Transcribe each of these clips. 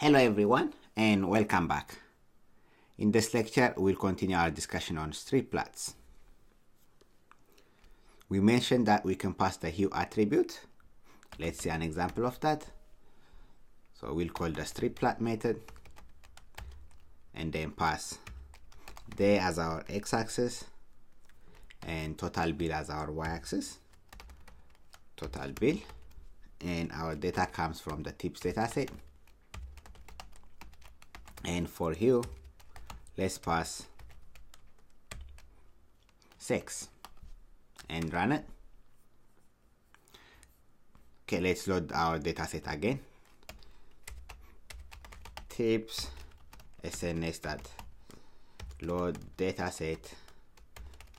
Hello everyone and welcome back. In this lecture we'll continue our discussion on strip plots. We mentioned that we can pass the hue attribute. Let's see an example of that. So we'll call the strip plot method and then pass day as our x-axis and total bill as our y-axis. Total bill, and our data comes from the tips dataset. And for hue, let's pass 6 and run it. Okay, let's load our dataset again. Tips sns.load dataset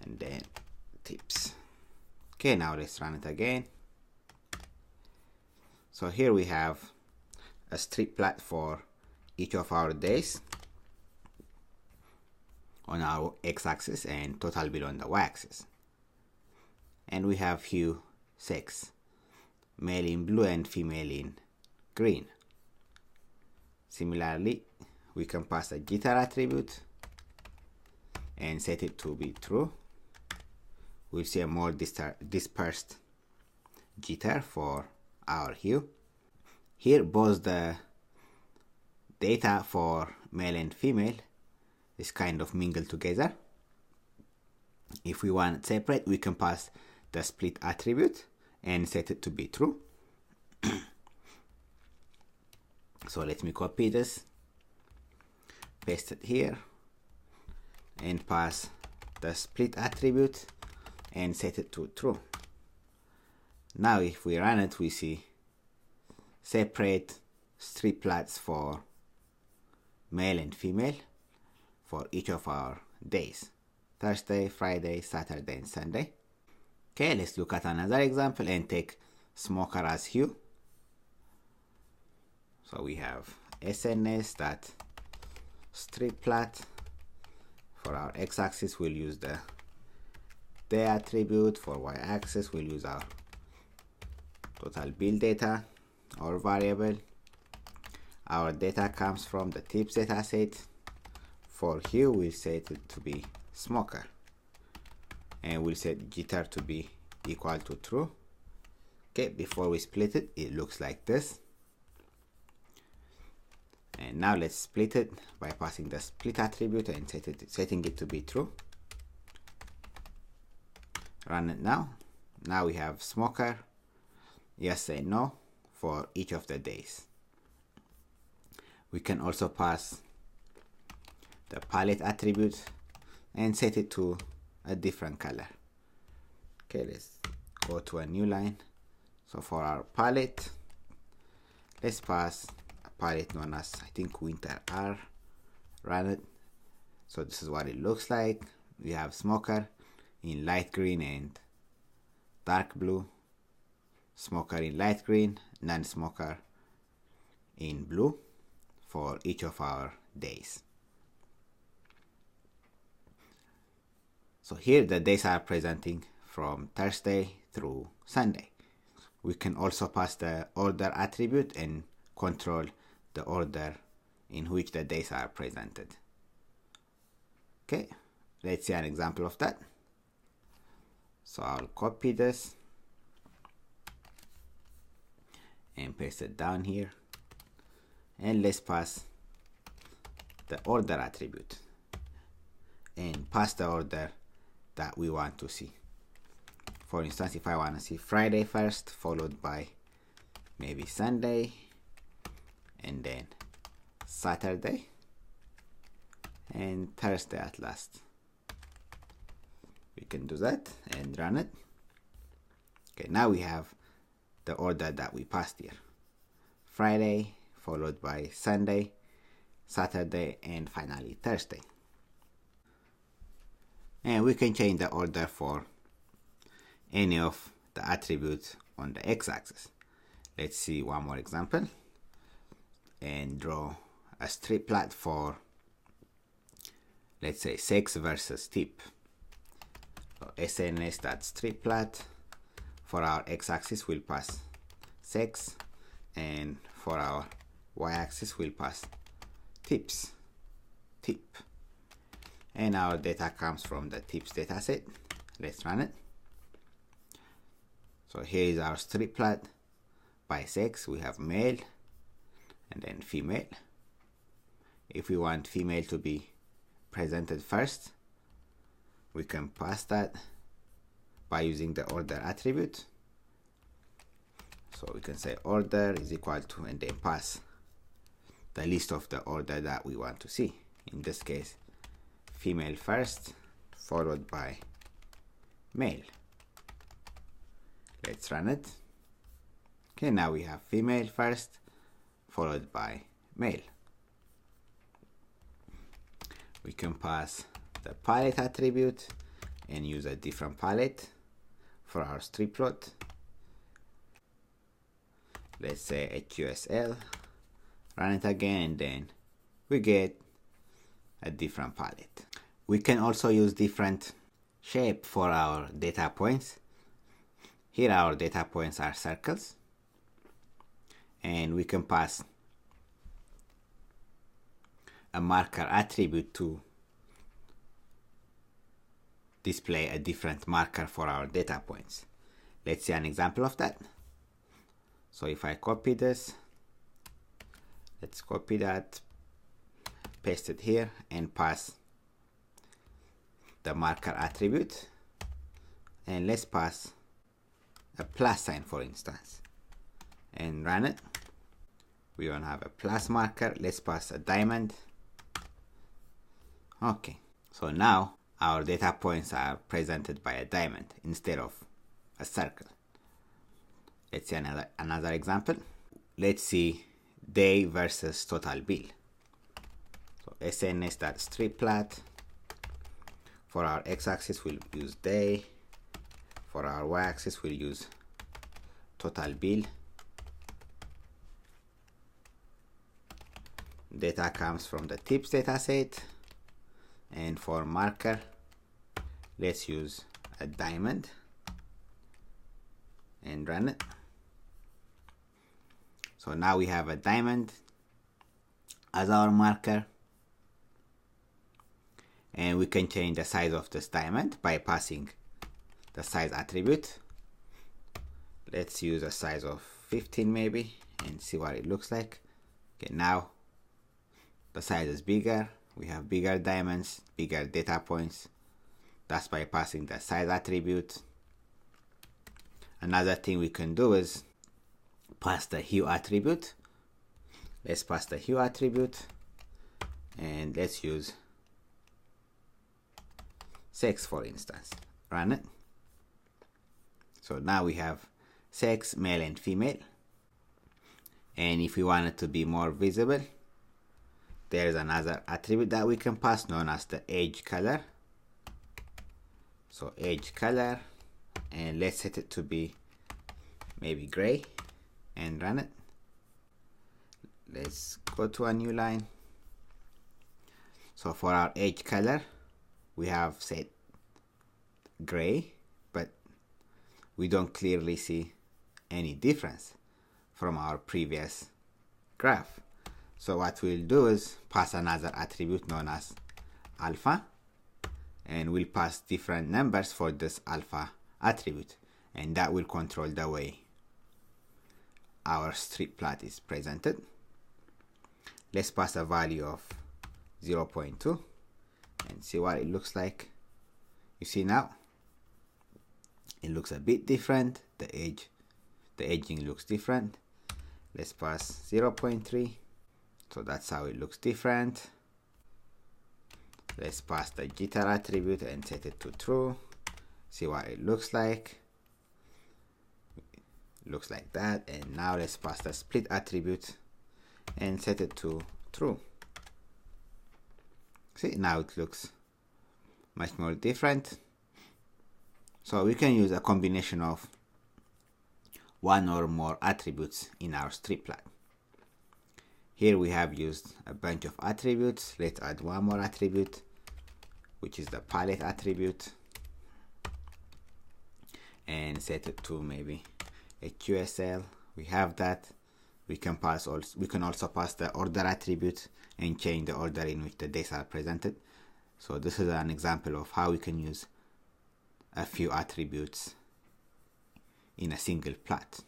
and then tips. Okay, now let's run it again. So here we have a strip plot for each of our days on our x-axis and total bill on the y-axis. And we have hue 6, male in blue and female in green. Similarly, we can pass a jitter attribute and set it to be true. We'll see a more dispersed jitter for our hue. Here both the data for male and female is kind of mingled together. If we want it separate, we can pass the split attribute and set it to be true. So let me copy this, paste it here, and pass the split attribute and set it to true. Now if we run it, we see separate strip plots for male and female for each of our days: Thursday, Friday, Saturday, and Sunday. Okay, let's look at another example and take smoker as hue. So we have sns.strip plot. For our x-axis, we'll use the day attribute. For y-axis, we'll use our total bill data or variable. Our data comes from the tips dataset. For hue, we'll set it to be smoker, and we'll set jitter to be equal to true. Okay, before we split it, it looks like this. And now let's split it by passing the split attribute and setting it to be true. Run it now. Now we have smoker, yes and no for each of the days. We can also pass the palette attribute and set it to a different color. Okay, let's go to a new line. So for our palette, let's pass a palette known as, I think, Winter R. Run it. So this is what it looks like. We have smoker in light green and dark blue, smoker in light green, non-smoker in blue for each of our days. So here the days are presenting from Thursday through Sunday. We can also pass the order attribute and control the order in which the days are presented. Okay, let's see an example of that. So I'll copy this and paste it down here, and let's pass the order attribute and pass the order that we want to see. For instance, if I want to see Friday first, followed by maybe Sunday, and then Saturday, and Thursday at last, we can do that and run it. Okay, now we have the order that we passed here: Friday, followed by Sunday, Saturday, and finally Thursday. And we can change the order for any of the attributes on the x-axis. Let's see one more example and draw a strip plot for, let's say, 6 versus tip. So sns.strip plot. For our x-axis, we'll pass 6, and for our y-axis will pass tips, tip. And our data comes from the tips dataset. Let's run it. So here is our strip plot by sex. We have male and then female. If we want female to be presented first, we can pass that by using the order attribute. So we can say order is equal to, and then pass the list of the order that we want to see. In this case, female first, followed by male. Let's run it. Okay, now we have female first, followed by male. We can pass the palette attribute and use a different palette for our strip plot. Let's say HUSL, run it again, and then we get a different palette. We can also use different shape for our data points. Here our data points are circles, and we can pass a marker attribute to display a different marker for our data points. Let's see an example of that. So if I copy this, let's copy that, paste it here, and pass the marker attribute, and let's pass a plus sign, for instance, and run it. We don't have a plus marker. Let's pass a diamond. Okay, so now our data points are presented by a diamond instead of a circle. Let's see another example. Let's see day versus total bill. So SNS.strip plot. For our x-axis we'll use day. For our y-axis we'll use total bill. Data comes from the tips dataset. And for marker, let's use a diamond and run it. So now we have a diamond as our marker, and we can change the size of this diamond by passing the size attribute. Let's use a size of 15 maybe and see what it looks like. Okay, now the size is bigger. We have bigger diamonds, bigger data points. That's by passing the size attribute. Another thing we can do is pass the hue attribute. Let's pass the hue attribute, and let's use sex, for instance. Run it. So now we have sex, male and female. And if we want it to be more visible, there is another attribute that we can pass known as the edge color. So edge color, and let's set it to be maybe gray and run it. Let's go to a new line. So for our edge color, we have set gray, but we don't clearly see any difference from our previous graph. So what we'll do is pass another attribute known as alpha, and we'll pass different numbers for this alpha attribute, and that will control the way our strip plot is presented. Let's pass a value of 0.2 and see what it looks like. You see now it looks a bit different. The edging looks different. Let's pass 0.3. So that's how it looks different. Let's pass the jitter attribute and set it to true. See what it looks like. It looks like that. And now let's pass the split attribute and set it to true. See, now it looks much more different. So we can use a combination of one or more attributes in our strip plot. Here we have used a bunch of attributes. Let's add one more attribute, which is the palette attribute, and set it to maybe a QSL. We have that. We can also pass the order attribute and change the order in which the days are presented. So this is an example of how we can use a few attributes in a single plot.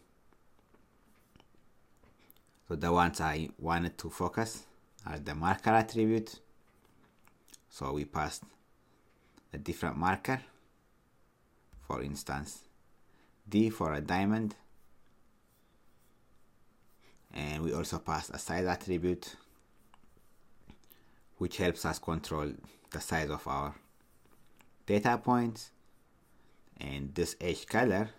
So the ones I wanted to focus are the marker attribute. So we passed a different marker, for instance D for a diamond, and we also passed a size attribute which helps us control the size of our data points, and this edge color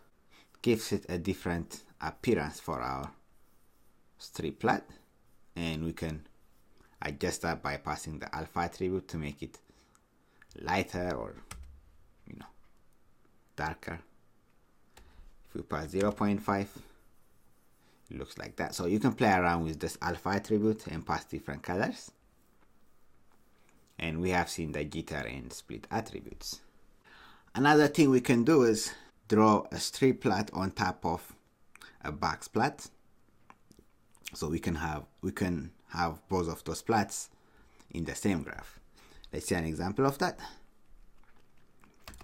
gives it a different appearance for our strip plot, and we can adjust that by passing the alpha attribute to make it lighter or darker. If we pass 0.5, it looks like that. So you can play around with this alpha attribute and pass different colors. And we have seen the jitter and split attributes. Another thing we can do is draw a strip plot on top of a box plot. So we can have both of those plots in the same graph. Let's see an example of that.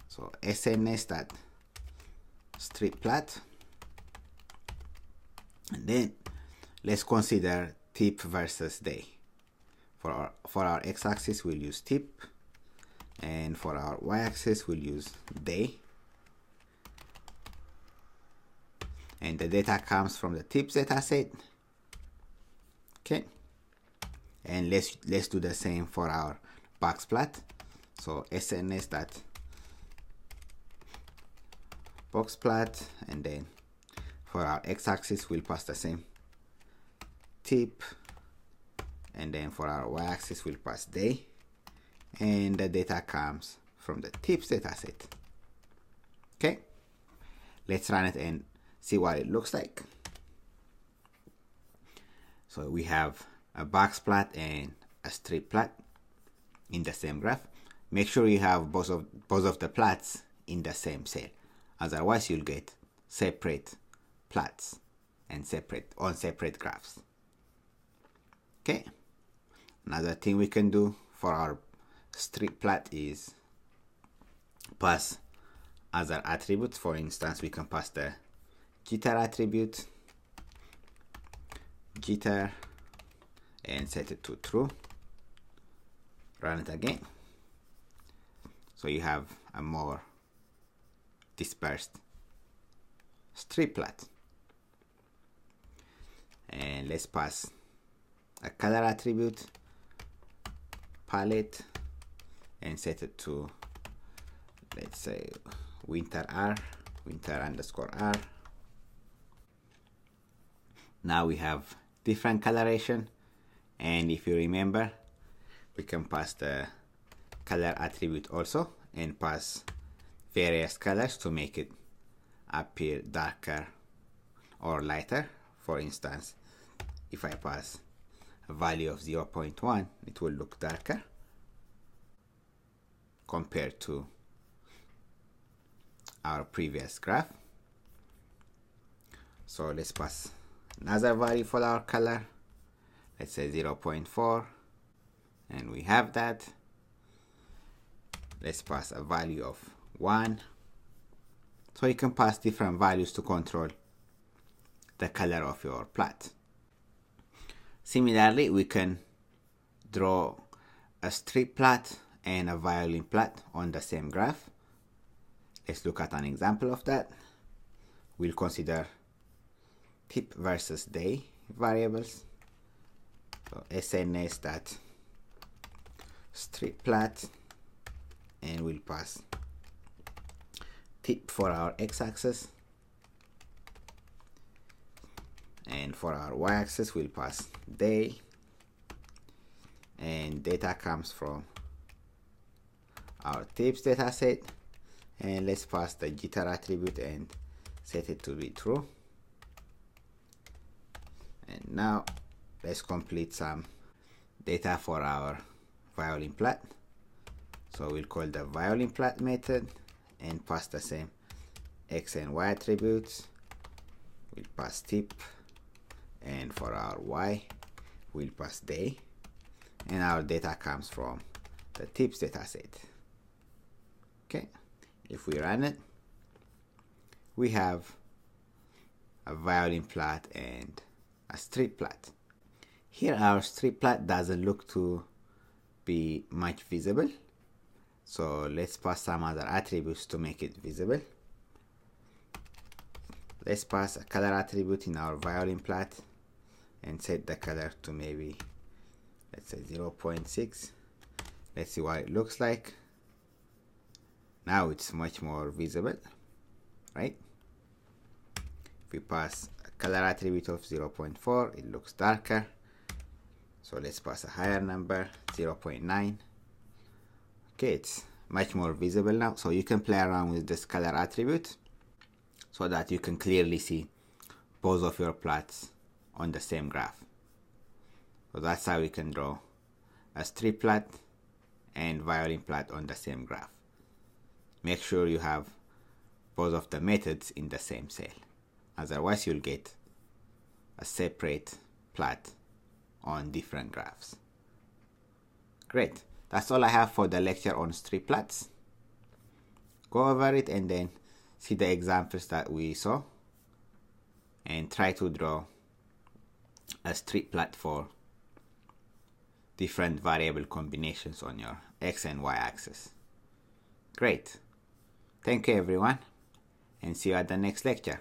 So SNS.strip plot, and then let's consider tip versus day. For our x-axis we'll use tip, and for our y-axis we'll use day, and the data comes from the tips data set. Okay, and let's do the same for our box plot. So SNS.box plot, and then for our x-axis we'll pass the same tip, and then for our y-axis we'll pass day, and the data comes from the tips dataset. Okay, let's run it and see what it looks like. So we have a box plot and a strip plot in the same graph. Make sure you have both of the plots in the same cell, otherwise you'll get separate plots and separate graphs. Okay, another thing we can do for our strip plot is pass other attributes. For instance, we can pass the jitter attribute, jitter, and set it to true. Run it again. So you have a more dispersed strip plot. And let's pass a color attribute, palette, and set it to, let's say, winter underscore R. Now we have different coloration, and if you remember, we can pass the color attribute also and pass various colors to make it appear darker or lighter. For instance, if I pass a value of 0.1, it will look darker compared to our previous graph. So let's pass another value for our color. Let's say 0.4, and we have that. Let's pass a value of 1. So you can pass different values to control the color of your plot. Similarly, we can draw a strip plot and a violin plot on the same graph. Let's look at an example of that. We'll consider tip versus day variables. So SNS.strip plot, and we'll pass tip for our x-axis, and for our y-axis we'll pass day, and data comes from our tips dataset, and let's pass the jitter attribute and set it to be true. And now let's complete some data for our violin plot. So we'll call the violin plot method and pass the same x and y attributes. We'll pass tip And for our y, we'll pass day, and our data comes from the tips dataset. Okay, if we run it, we have a violin plot and a strip plot. Here our strip plot doesn't look to be much visible, so let's pass some other attributes to make it visible. Let's pass a color attribute in our violin plot and set the color to maybe, let's say 0.6. Let's see what it looks like. Now it's much more visible, right? If we pass a color attribute of 0.4, it looks darker. So let's pass a higher number, 0.9. Okay, it's much more visible now. So you can play around with this color attribute so that you can clearly see both of your plots on the same graph. So that's how we can draw a strip plot and violin plot on the same graph. Make sure you have both of the methods in the same cell. Otherwise, you'll get a separate plot on different graphs. Great. That's all I have for the lecture on strip plots. Go over it and then see the examples that we saw and try to draw a strip plot for different variable combinations on your x and y axis. Great. Thank you everyone, and see you at the next lecture.